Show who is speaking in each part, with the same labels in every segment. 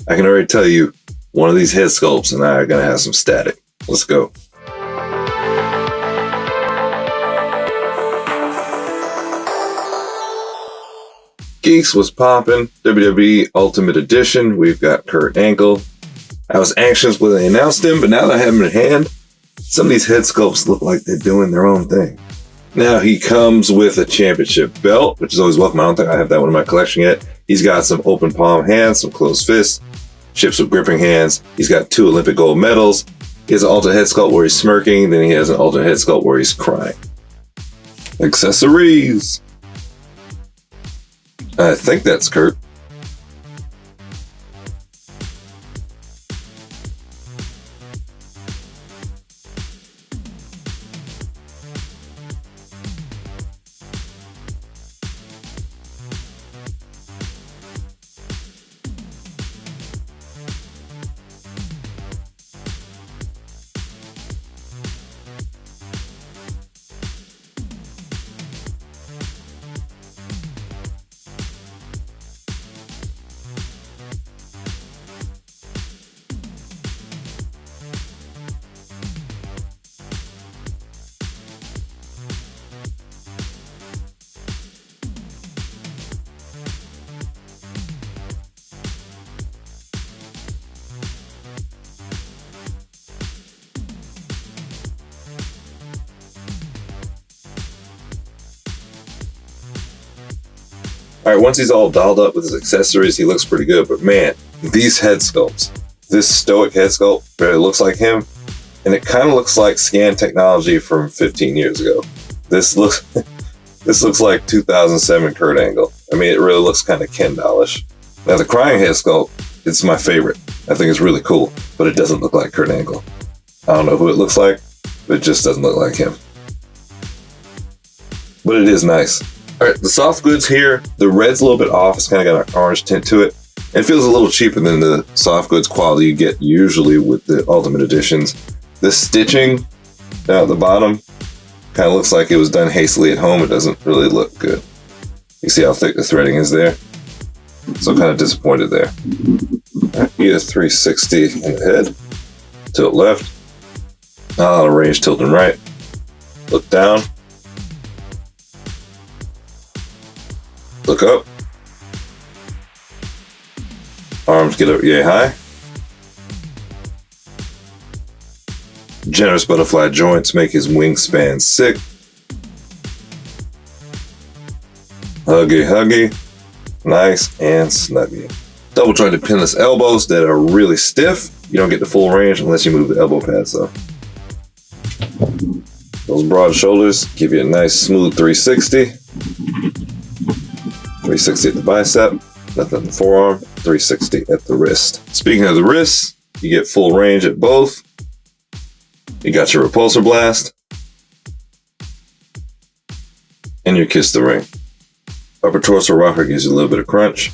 Speaker 1: I can already tell you, one of these head sculpts and I are going to have some static. Let's go. Geeks was popping. WWE Ultimate Edition. We've got Kurt Angle. I was anxious when they announced him, but now that I have him in hand, some of these head sculpts look like they're doing their own thing. Now he comes with a championship belt, which is always welcome. I don't think I have that one in my collection yet. He's got some open palm hands, some closed fists, ships with gripping hands. He's got 2 Olympic gold medals. He has an alternate head sculpt where he's smirking. Then he has an alternate head sculpt where he's crying. Accessories. I think that's Kurt. All right, once he's all dolled up with his accessories, he looks pretty good. But man, these head sculpts, this stoic head sculpt barely looks like him. And it kind of looks like scan technology from 15 years ago. This looks like 2007 Kurt Angle. I mean, it really looks kind of Ken dollish. Now the crying head sculpt, it's my favorite. I think it's really cool, but it doesn't look like Kurt Angle. I don't know who it looks like, but it just doesn't look like him. But it is nice. All right, the soft goods here, the red's a little bit off. It's kind of got an orange tint to it. It feels a little cheaper than the soft goods quality you get usually with the Ultimate Editions. The stitching down at the bottom kind of looks like it was done hastily at home. It doesn't really look good. You see how thick the threading is there? So I'm kind of disappointed there. All right, get a 360 in the head. Tilt left. Out of range, tilting right. Look down. Look up. Arms get up yay high. Generous butterfly joints make his wingspan sick. Huggy huggy. Nice and snuggy. Double jointed pinless elbows that are really stiff. You don't get the full range unless you move the elbow pads though. Those broad shoulders give you a nice smooth 360. 360 at the bicep, nothing at the forearm, 360 at the wrist. Speaking of the wrists, you get full range at both. You got your repulsor blast. And your kiss the ring. Upper torso rocker gives you a little bit of crunch.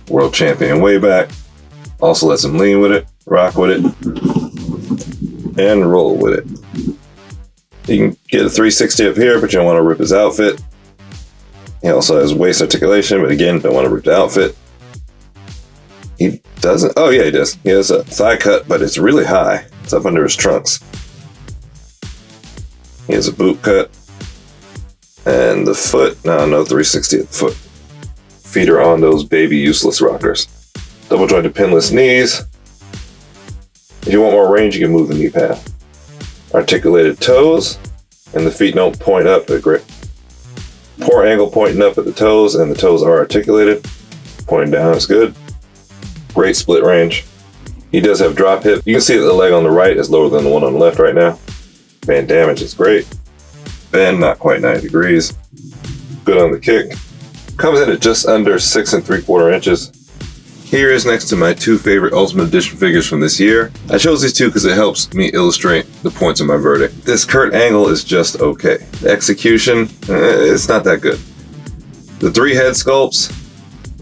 Speaker 1: World champion way back. Also lets him lean with it, rock with it, and roll with it. You can get a 360 up here, but you don't want to rip his outfit. He also has waist articulation, but again, don't want to rip the outfit. He doesn't. Oh yeah, he does. He has a thigh cut, but it's really high. It's up under his trunks. He has a boot cut. And the foot, no 360 at the foot. Feet are on those baby useless rockers. Double jointed pinless knees. If you want more range, you can move the knee pad. Articulated toes, and the feet don't point up at great. Poor angle pointing up at the toes, and the toes are articulated. Pointing down is good. Great split range. He does have drop hip. You can see that the leg on the right is lower than the one on the left right now. Band damage is great. Bend, not quite 90 degrees. Good on the kick. Comes in at just under 6 3/4 inches. Here is next to my 2 favorite Ultimate Edition figures from this year. I chose these 2 because it helps me illustrate the points of my verdict. This Kurt Angle is just okay. The execution, it's not that good. The 3 head sculpts,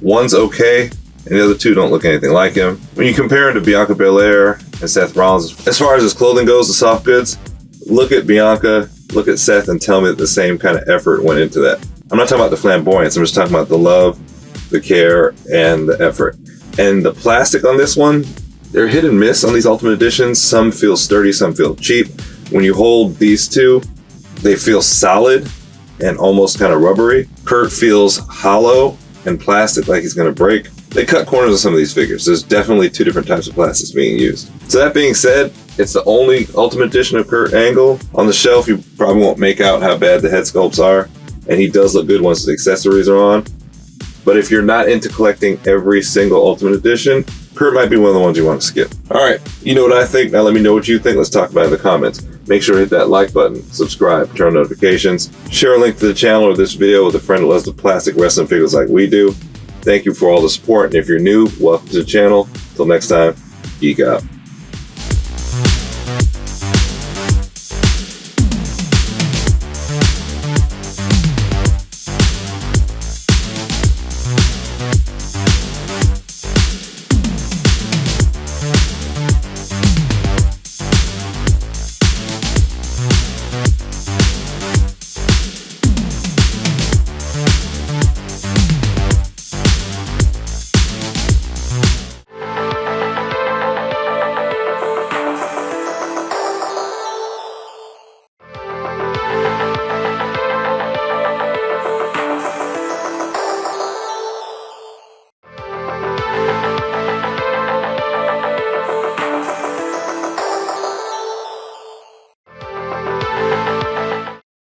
Speaker 1: one's okay, and the other 2 don't look anything like him. When you compare him to Bianca Belair and Seth Rollins, as far as his clothing goes, the soft goods, look at Bianca, look at Seth, and tell me that the same kind of effort went into that. I'm not talking about the flamboyance, I'm just talking about the love, the care, and the effort. And the plastic on this one, they're hit and miss on these Ultimate Editions. Some feel sturdy, some feel cheap. When you hold these two, they feel solid and almost kind of rubbery. Kurt feels hollow and plastic, like he's going to break. They cut corners on some of these figures. There's definitely two different types of plastics being used. So that being said, it's the only Ultimate Edition of Kurt Angle. On the shelf, you probably won't make out how bad the head sculpts are, and he does look good once the accessories are on. But if you're not into collecting every single Ultimate Edition, Kurt might be one of the ones you want to skip. Alright, you know what I think? Now let me know what you think. Let's talk about it in the comments. Make sure to hit that like button, subscribe, turn on notifications, share a link to the channel or this video with a friend who loves the plastic wrestling figures like we do. Thank you for all the support, and if you're new, welcome to the channel. Till next time, geek out.